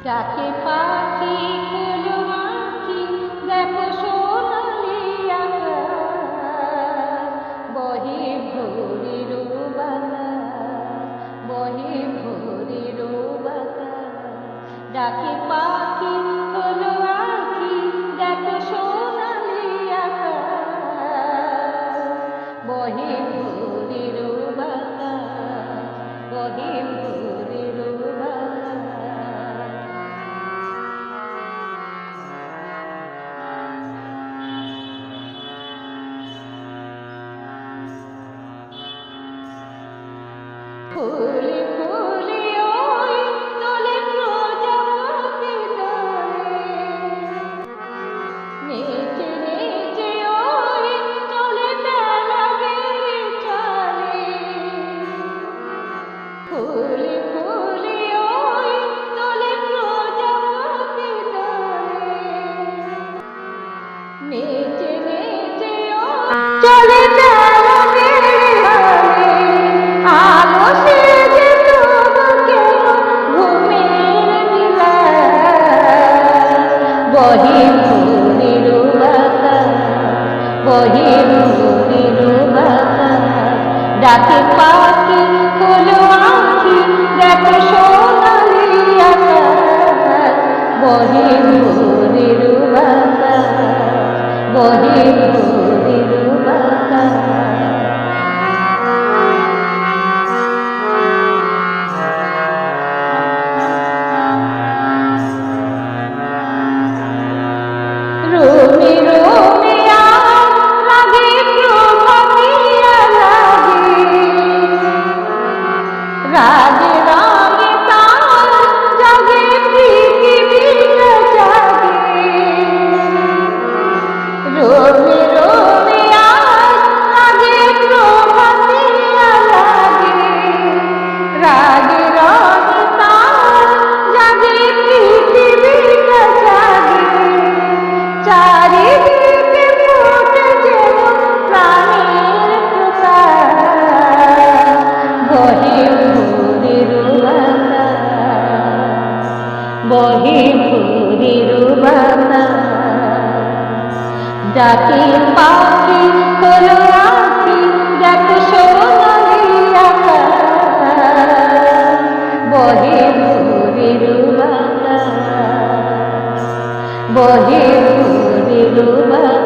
ডাকে পাখি খোলো আঁখি দেখো সোনালি আকাশ বহে ভোরের বাতাস বহে ভোরের বাতাস ডাকে পাখি খোলো আঁখি দেখো সোনালি আকাশ বহে ভোরের বাতাস বহে ভোরের বাতাস ফুলে ফুলে ওই তোলে প্রজাপতি দলে নেচে নেচে ওই চলে বেলা বেড়ে চলে ফুলে ফুলে ওই তোলে প্রজাপতি দলে নেচে নেচে ওই চলে বেলা বেড়ে চলে আলো সেজে তবু কেন ঘুমের বিলাস বহে ভোরের বাতাস বহে ভোরের বাতাস ডাকে পাখি খোলো আঁখি দেখো সোনালি আকাশ বহে ভোরের বাতাস বহে ভোরের বাতাস রোমে রোমে আজ লাগে প্রভাতিয়া লাগে রাগে রাগে তার জাগে পৃথিবীটা জাগে রোমে রোমে আজ লাগে প্রভাতিয়া লাগে রাগে রাগে তার জাগে পৃথিবীটা জাগে চারিদিকে ফুটে যেমন প্রাণের প্রকাশ বহে ভোরের বাতাস বহে ভোরের বাতাস ডাকে পাখি খোলো আঁখি দেখো সোনালি আকাশ বহে ভোরের বাতাস বহে ভোরের বাতাস